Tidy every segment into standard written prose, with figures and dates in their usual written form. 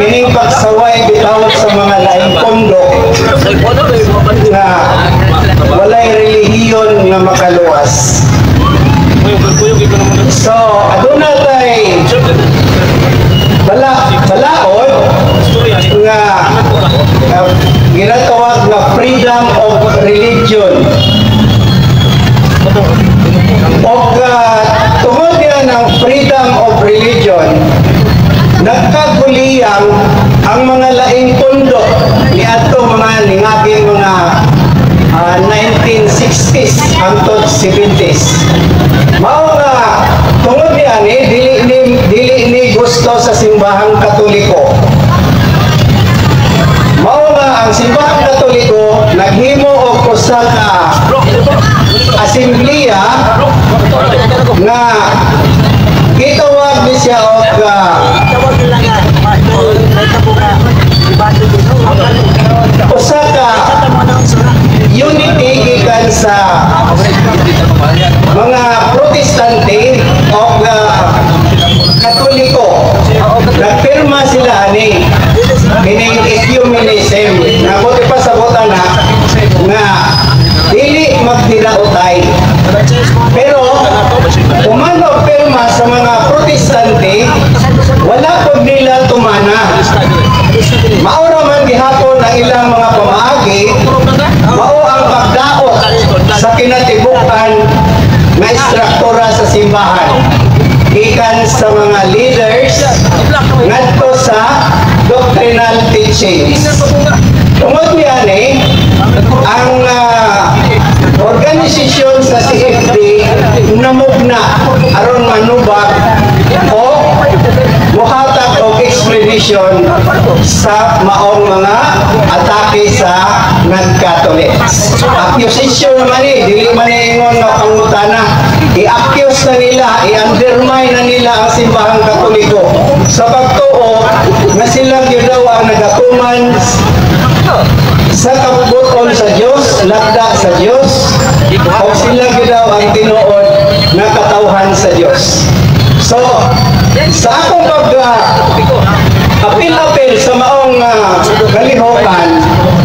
kining pagsaway bitawon sa mga laing pondo nga walay relihiyon nga makaluwas. So, aduna tay balaod nga ginatawag nga freedom of religion. O tungod yan ng freedom of religion, nagkaguliyang ang mga laing pundo ni ato mga ningaging mga 1960s hangtod 70s. Mao nga tungod yan dili ni gusto sa simbahang Katoliko. Mao nga ang simbahang Katoliko naghimo og usa ka asemblea nga gitawag ni siya og usa ka unity gikan sa mga Protestante o Katoliko. Nagpirma sila ani kining ecumenism. Nabuti pa sa bota na nga dili magtiraotay. Pero umano pirma sa mga Protestante, wala pud nila tumana. Maura man gihapon ang ilang mga pamaagi, mao ang pagdaot sa kinatibukan nga istruktura sa simbahan. Ikan sa mga leaders ngadto sa doctrinal teachings. Tungod niyan ang organisasyon sa CFD namugna aron manubag o muhatag og explanation sa maong mga atake sa non-Catholics. Accusation naman dili man ingon nga pangutana. I-accuse na nila, i-undermine na nila ang simbahang Katoliko sa pagtuo na sila gyud daw ang nagatuman sa kabubuton sa Dios, lagda sa Dios, o sila gyud daw ang tinuod na katawhan sa Dios. So, sa akong apil-apil sa maong kalihokan,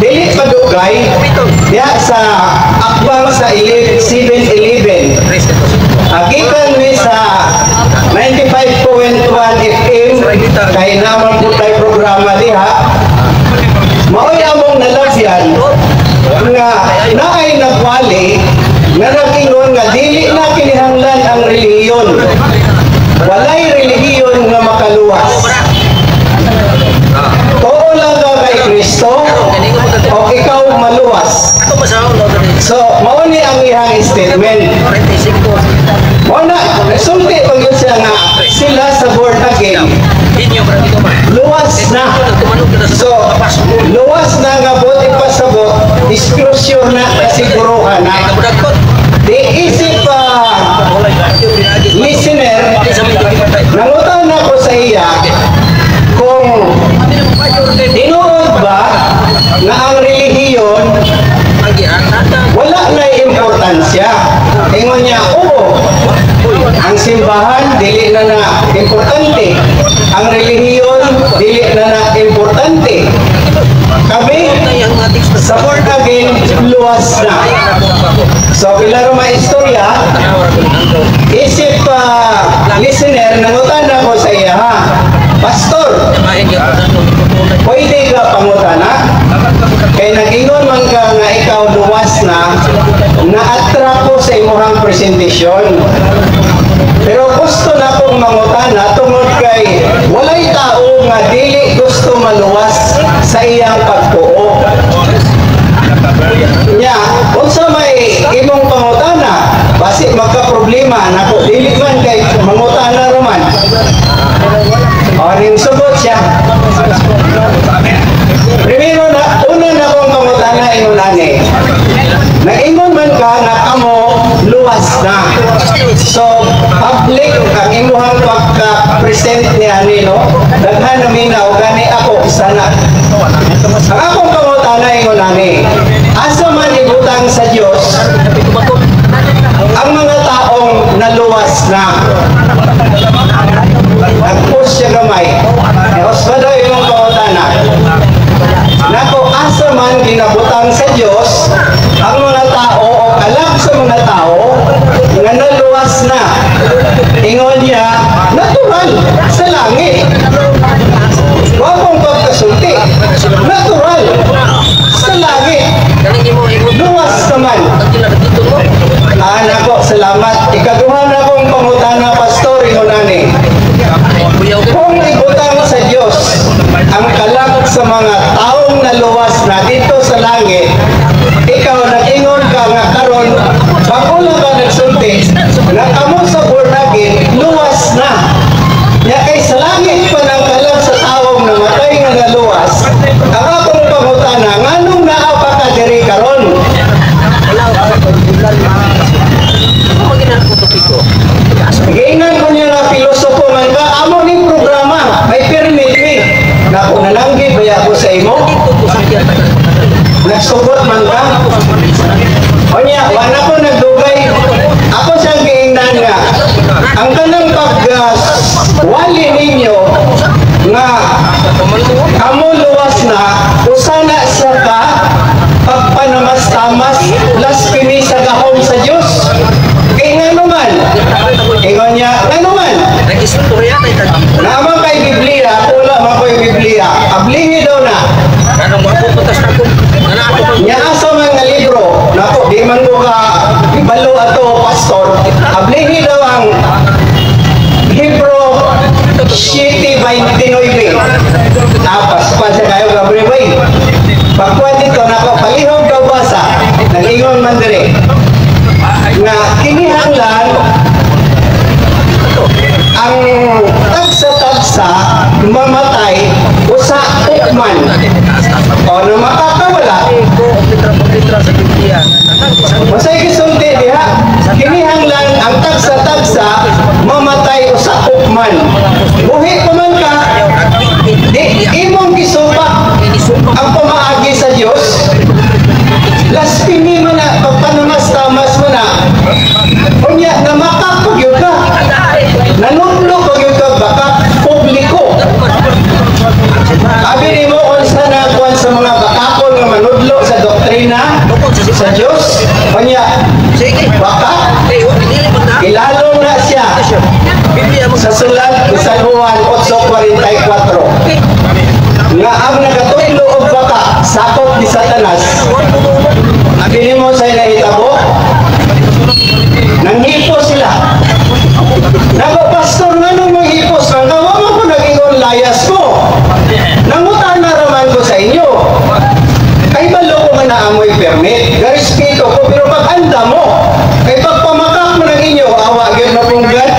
dili padugay diya sa akbang sa 7-11. Gikan ni sa 95.1 FM kay naman po tayo programa diha. Maoy among nalagyan nga naay nagwali nga nag-ingon nga dili na kinihanglan ang relihiyon. Walay relihiyon nga makaluwas. Tuo lang ka kay Kristo o ikaw maluwas. So, mao ni ang iyang statement. Mao na, sulti pag yun siya nga sila sa born again. Luwas na. So, luwas na nga buti pasabot, disclosure na kasiguruhan na. Di isip listener, nangutan na ko sa iya kung tinuod ba na ang relihiyon wala na importansya. Ingon niya, oo, ang simbahan dili na na importante, ang relihiyon dili na na importante. Kami sa born again luwas na. So bila mga istorya, isip listener, nangutan na ko sa iya, ha? Pastor, pwede ka pangutana? Kaya nag-ingon man ka nga ikaw luwas na, na-attract ko sa imuhang presentation. Pero gusto na kong mangutana tungod kay walay tao nga dili gusto maluwas sa iyang pagtuo. Nya, kung sa may imong pangutana, basi magka-problema nako dili man kay mangutana roman. Ring subot siya. Primero na, una na kong pangutana ingon ani. Nag-ingon man ka na kamo luwas na. So, public ang imuhang pagka-present ni ani, no? Daghan na minaw, gani ako, sana. Ang akong pangutana ingon ani, asa man ibutang sa Diyos, ang mga taong naluwas na. Nag-post siya gamay. Tapos ba daw yung mga taong naluwas na dito sa langit, ikaw nag-ingon ka nga karon bago lang ka nagsulti na kamo sa born again luwas na. Ya kay sa langit pa nang kalag sa taong namatay nga naluwas, ang akong pangutana nganong naa pa ka diri karon? Giingnan ko niya nga pilosopo man ka, amo ni programa, may permit ni. Na kung nalanggi baya ko sa imo, nagsugot man ka. O niya, wala ko nagdugay. Ako siyang giingnan nga, ang kanang pag-wali ninyo nga kamo luwas na, usana siya ka pagpanamas-tamas, blasphemy sa gahom sa Diyos. Kaya nga naman, ingon niya, nga naman, naman kay Biblia, wala man ko'y Biblia, ablihi daw na. Nya asa man nga libro, nako, di man ko ka ibalo ato, pastor, ablihi daw ang Hebrew 7:29. Tapas pa siya kayo, Gabriel. Pagkuhan dito, nako, palihog daw basa, nag-ingon man dire, na kinihanglan ang tagsa-tagsa mamatay usa ukman o na makakawala masay gisulti diha kinihanglan ang tagsa-tagsa mamatay usa ukman buhi pa man ka di imong gisupak ang pamaagi sa Dios blasphemy mo na pagpanamas-tamas mo na unya na makapagyo ka nanunlo pagyo ka baka publiko abi ni mo kung sa nakuan sa mga bakakon nga manudlo sa doktrina sa Diyos unya baka ilalo na siya sa sulat sa Juan 8:44 nga ang nagatudlo og baka sakop ni Satanas. Abi mo sa nahitabo nanghipos sila. Nago pastor nga nung manghipos kang kawaman ko nag-ingon layas ko. Nangutan na raman ko sa inyo. Kay balo ko nga naamoy permit. Garispeto ko pero pag anda mo. Kay pagpamakak mo ng inyo, awa yun na punggan.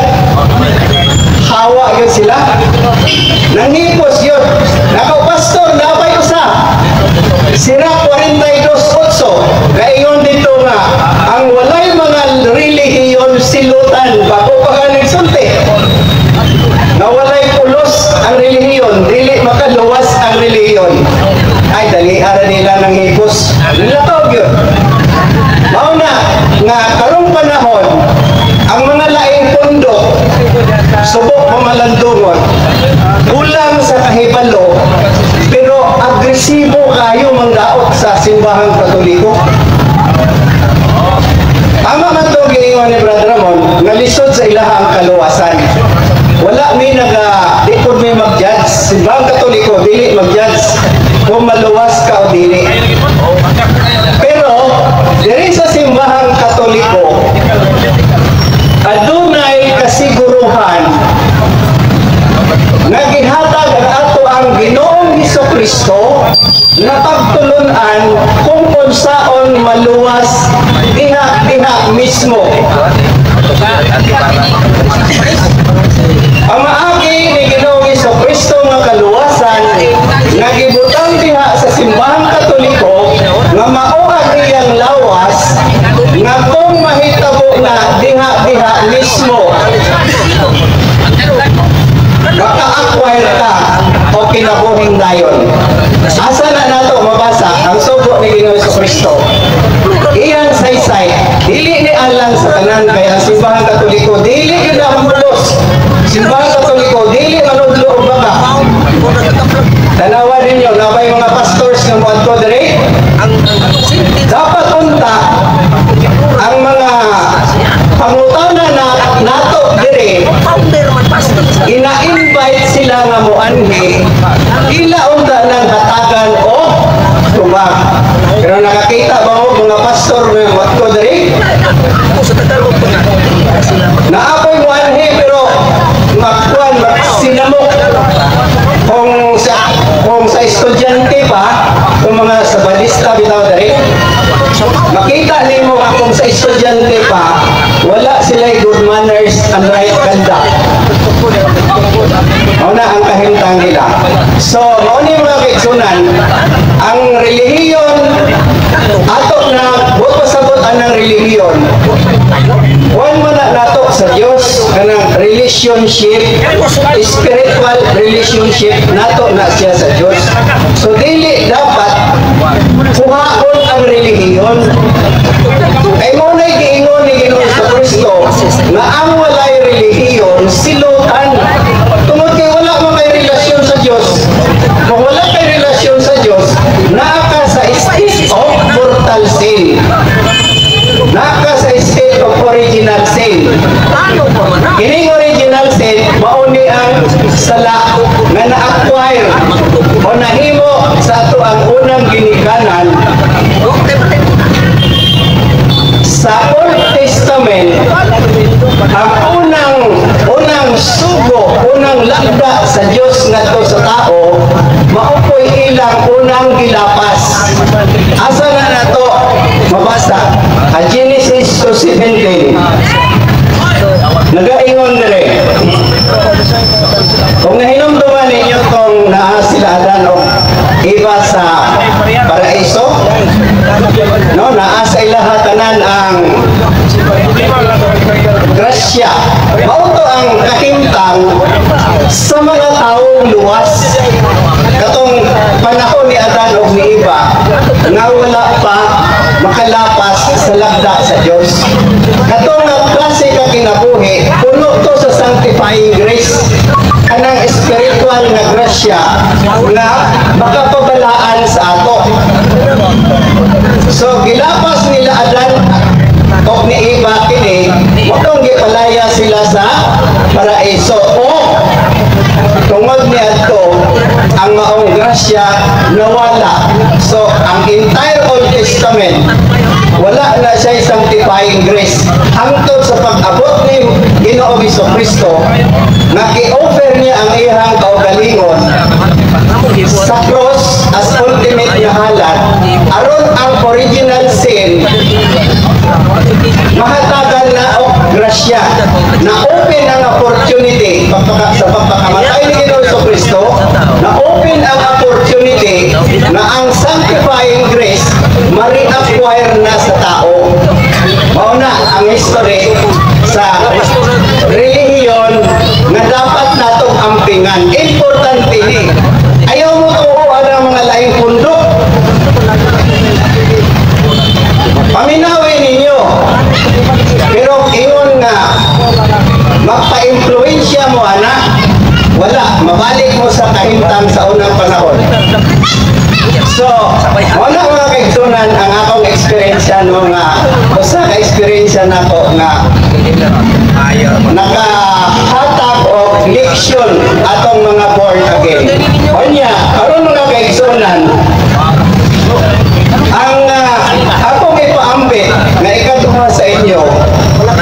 Hawa yun sila. Nanghipos yun. Nago pastor, napay usa. Sira 42:8. Gaingon dito nga, ang walay mga relihiyon silutan bago pa ka nagsulti. Na walay pulos ang relihiyon, dili makaluwas ang relihiyon. Ay, dali-ara nila ng hipos. Nilatog yun. Mauna, nga karong panahon, ang mga laing pundo, subok mamalandungon, kulang sa kahibalo, pero agresibo kayo mangdaot sa simbahang Katoliko. Ama man ito giingon ni Brother Ramon, nalisod sa ilaha ang kaluwasan. Wala may di po may mag-judge. Simbahang Katoliko, dili mag-judge kung maluwas ka o dili. Pero, diri sa simbahang Katoliko, adunay kasiguruhan nagihatag ang ato ang Ginoong Hesukristo na pagtulunan kung unsaon maluwas diha mismo. Ang maagi ni Ginoong Hesukristo nga kaluwasan nagibutang diha sa simbahang Katoliko nga mao ang iyang lawas nga kung mahitabo na diha mismo maka-acquire ka o kinabuhing dayon. Asa na nato mabasa ang sugo ni Ginoong Hesukristo? Iyang saysay, dili ni alang sa tanan kaya ang simbahang Katoliko, dili yun ang mulos. Simbahang Katoliko, dili manudlo o baka. Tanawa ninyo, nabay mga pastors ng mga kodre, dapat unta ang mga pangutana na nato dire, ina-invite sila nga moanhi, ila unta ng hatagan o tubag. Pero nakakita ba mo mga pastor ng mga kodre? Naapoy moanhi pero magkuhan, magsinamok kung sa estudyante mga sabalista bitaw dali. Makita nimo akong sa estudyante pa, wala sila good manners and right conduct. Mauna ang kahimtang nila. So, mauna yung mga kaigsunan, ang relihiyon, ato na, huwag pasabutan ng relihiyon. Huwag mo na nato sa Diyos, kanang relationship, spiritual relationship, nato na siya sa Diyos. So, dili dapat kuhaon ang relihiyon. Ay mo na'y giingon ni Ginoon sa Kristo na ang walay relihiyon, silutan. Tungod kay wala mo kay relasyon sa Diyos. Kung wala kay relasyon sa Diyos, naaka sa state of mortal sin. Naaka sa state of original sin. Kining original sin, mauni ang sala na na-acquire o nahimo sa ato ang unang ginikanan. Sa Old Testament, ang unang sugo, unang lakda sa Diyos ngadto sa tao, maupoy ilang unang gilapas. Asa na nato mabasa? Genesis 2:17. Nagaingon dire. Kung nahinumduman ninyo tong naa sila Adan o Eva sa paraiso, no, naa sa ilahatanan ang grasya. Mauto ang kahimtang sa mga taong luwas. Katong panahon ni Adan o ni Eva na wala pa makalapas sa lakda sa Diyos. Katong klase ka kinabuhi, puno to sa sanctifying grace. Kanang spiritual na grasya na makapabalaan sa ato. So, gilapas nila Adan o ni Eva kini, mutong gipalaya sila sa paraiso. O, tungod ni Adto, ang maong grasya nawala. So, ang entire Old Testament, wala na siya sanctifying grace. Hangtod sa pag-abot ni Ginoong Kristo, naki-offer niya ang ihang kaugalingon sa cross as ultimate na halad, aron ang original sin mahatagan na o grasya na open ang opportunity sa pagpakamatay ni Ginoong Kristo, na open ang opportunity na ang sanctifying grace ma-reacquire na sa tao. Mauna ang history sa relihiyon na dapat natong ampingan. Importante ni. Ayaw mo tuuan ang mga laing pundok. Paminawin ninyo. Pero ingon nga, magpa-influensya mo anak, wala, mabalik mo sa kahimtang sa unang panahon. So, wala mga kaigsunan ang akong experience no nga, usa ka experience nako nga nakahatag o leksyon atong mga born again. Onya, karon mga kaigsunan, ang akong ipaambit na ikaduha sa inyo,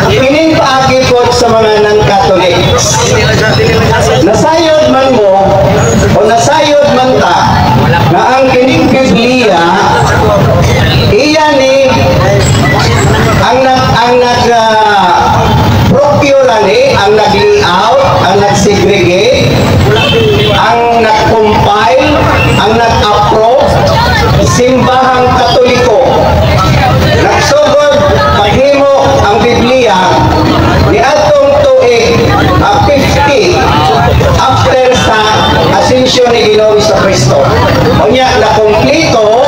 kining paagi po sa mga non-Catholics. Nasayod man mo o nasayod man ta na ang kining Biblia iya ni ang nag-procure ni, ang nag-layout, ang nag-segregate, ang nag-compile, ang nag-approve, simbahang Katoliko. Nagsugod paghimo ang Biblia ni atong tuig 50 after sa ascension ni Ginoong Kristo. Unya na kompleto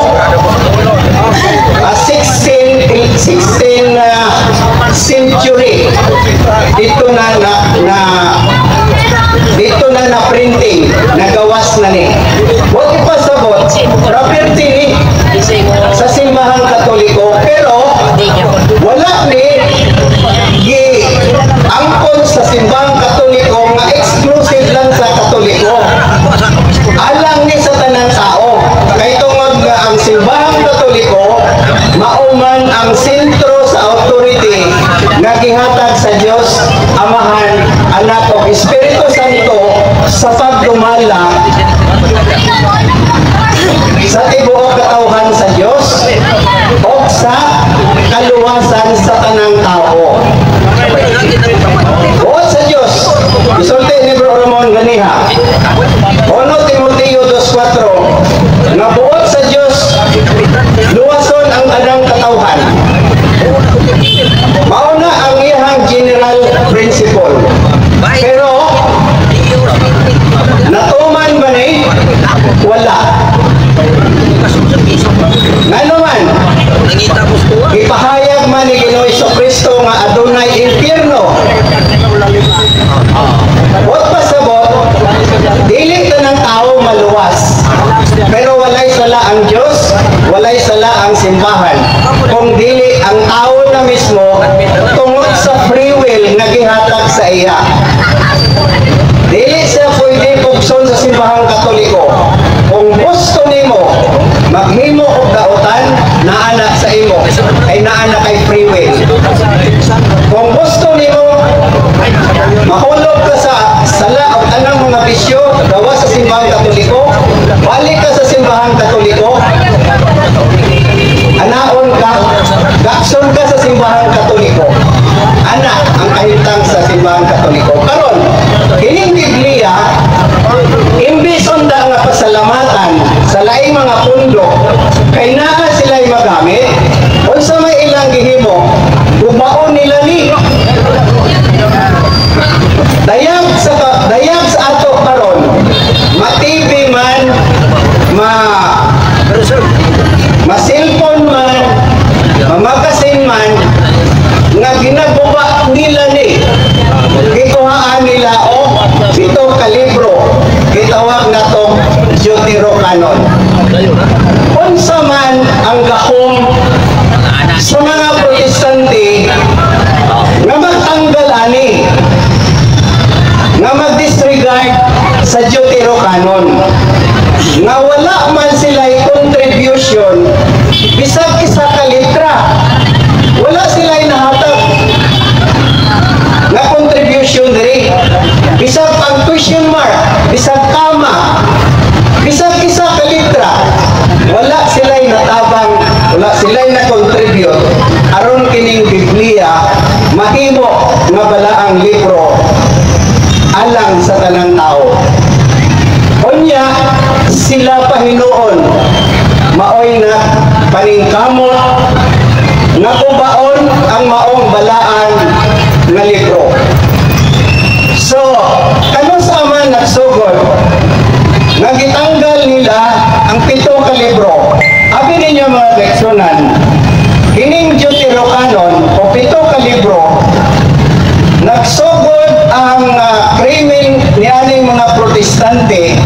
16th century dito na printing, nagawas na ni. Huwag ipasabot, property ni sa simbahang Katoliko, pero wala ni angkon sa simbahang Katoliko nga exclusive lang sa Katoliko. Alang ni sa tanang tao. Kay tungod nga ang simbahang Katoliko mauman ang sentro sa authority nga gihatag sa Dios Amahan, Anak o Espiritu Santo sa pagdumala sa tibuok katawhan sa Dios o sa kaluwasan sa tanang tao. Buot sa Dios, isulti ni Bro Ramon ganiha. 1 Timoteo 2:4 nga buot sa Dios luwason ang tanang katawhan. Mauna ang iyang general principle. Pero natuman ba ni? Wala. Ngano man? Ipahayag man ni Ginoong Jesucristo nga adunay impierno. What pasabot? Dili tanang tao maluwas. Pero walay sala ang Dios, walay sala ang simbahan. Kung dili ang tao na mismo tungod sa free will nga gihatag sa iya. Dili siya pwede pugson sa simbahang Katoliko. Kung gusto nimo maghimo og dautan, naana sa imo ay naana kay free will. Kung gusto nimo mahulog ka sa sala o tanang mga bisyo gawa sa simbahang Katoliko, balik ka sa simbahang Katoliko, anaon ka, gakson ka sa simbahang Katoliko. Ana ang kahintang sa simbahang Katoliko. Karon, kining Biblia, imbis unda nga pasalamatan sa laing mga pundo, kay naa sila'y magamit, unsa may ilang gihimo, gumaon nila ni. Dayag sa ato karon, ma-TV man, ma-cellphone man, ma-magazine man, nga ginagawa nila ni. Gikuhaan nila o ito kalibro, gitawag na itong Deuterocanon. Unsa man ang gahom sa mga protestante nga magtanggal ani, nga mag-disregard sa Deuterocanon, nga wala man sila'y contribution bisag isa ka litra, wala sila'y nahatag nga contribution diri, bisag ang question mark, bisag kama, bisag isa ka litra, wala sila'y natabang, wala sila'y na-contribute aron kining Biblia mahimo nga balaang libro alang sa tanang tao. Unya sila pahinuon maoy na paningkamot nga kubaon ang maong balaan nga libro. So, kano sa man nagsugod nga gitanggal nila ang 7 ka libro. Abi ninyo mga leksyonan, kining Deuterocanon o 7 ka libro, nagsugod ang krimen ni aning mga protestante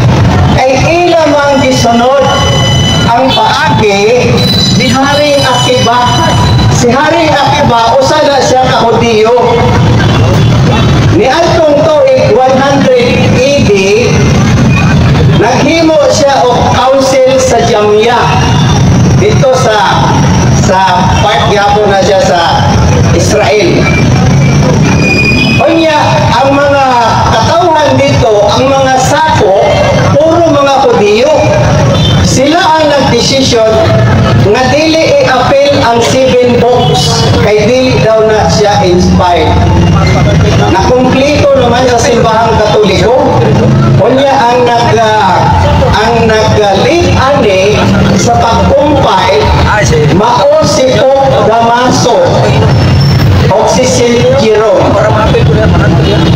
ay ilamang gisunod ang paagi ni Haring Akiba. Si Haring Akiba, usa na siya ka Hudiyo. Ni atong tuig 100 AD, naghimo siya og council sa Jamia. Dito sa part gyapon na siya sa Israel. Unya, ang mga katawhan dito, ang mga sako, puro mga Hudiyo. Sila ang nagdesisyon nga dili i-appeal ang 7 books kay dili daw na siya inspired. Nakumpleto naman sa simbahang Katoliko. Unya ang nag-lead ani sa pag-compile mao si Pope Damaso o si Saint Jerome.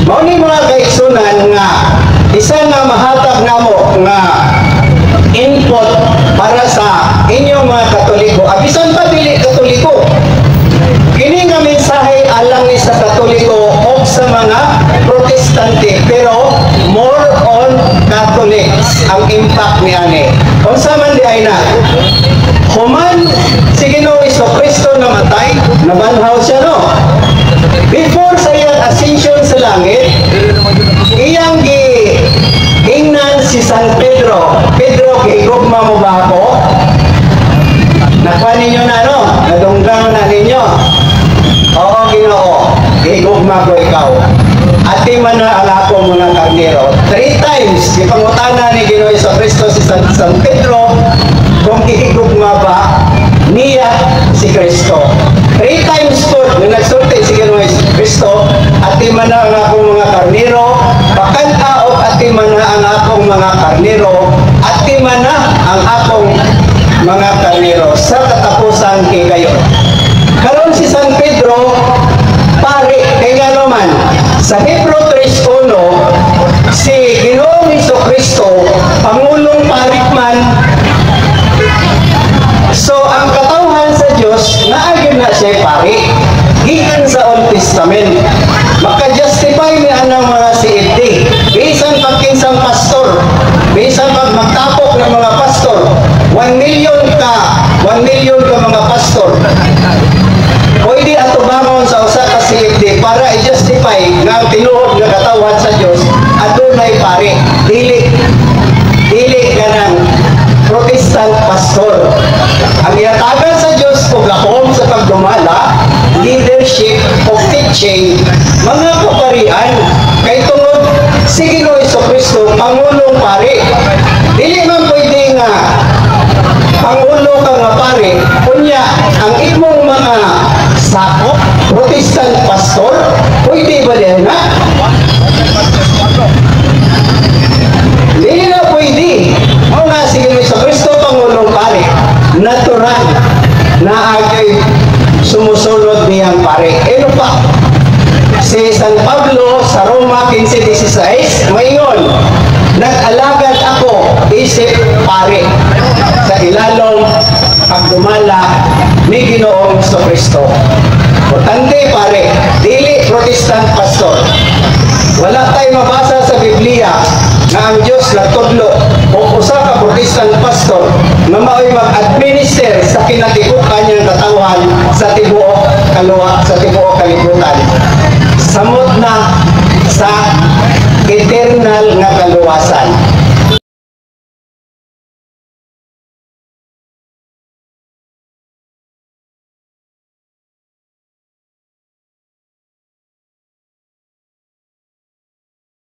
Mao ni mga kaigsunan nga isa nga mahatag namo nga input para sa inyong mga Katoliko. Abisan pa dili Katoliko. Kini nga mensahe alang ni sa Katoliko o sa mga Protestante, pero more on Catholics ang impact ni ani. Unsa man di ay na human si Ginoong Jesucristo namatay, nabanhaw siya no. Before sa iyang ascension sa langit, iyang ingnan si San Pedro. Pedro, gigugma mo ba ako? Nakuha ninyo na no? Nadunggang na ninyo? Oo, Ginoo. Gigugma ko ikaw. Ati man na alako mo ng karnero. 3 times, ipangutana ni Ginoong Jesucristo si San Pedro, kung gihigugma ba niya si Kristo. 3 times po na nagsulti si Kristo, ati man na ang akong mga karnero, bakanta o ati man na ang akong mga karnero, ati man na ang akong mga karnero sa katapusan kay gayon. Karon si San Pedro, pare, kaya naman, sa Hebrew 3:1, si Ginoong Kristo, Pangulong Parikman. So, ang katawhan sa Diyos, naagin na siya pare, gikan sa Old Testament. Maka-justify niya ng mga CFD. Bisan pagkinsang pastor, bisan pag magtapok ng mga pastor, 1 million ka mga pastor. Pwede ato bangon sa usa ka CFD para i-justify nga tinuod nga katawhan sa Dios adunay pare dili ka ng Protestant pastor. Ang iatagan sa Dios ug lahom sa pagdumala, leadership of teaching, mga kaparian kay tungod si Ginoong Kristo pangulong pare. Dili man pwede nga pangulo ka nga pare, kunya ang imong mga sakop, Protestant pastor, pwede ba din na? Hindi na pwede. O nga, sige sa Kristo, Pangulong pare, natural na agay sumusunod niyang pare. Ano pa? Si San Pablo sa Roma 15:16, mayon, nag-alagad ako, isip pare, sa ilalong pagdumala ni Ginoong Kristo. Importante pare, dili Protestant pastor. Wala tayo mabasa sa Biblia na ang Diyos nagtudlo o usa ka Protestant pastor na mao'y mag-administer sa kinatikukan niyang katawhan sa tibuok kalibutan. Samot na sa eternal nga kaluwasan.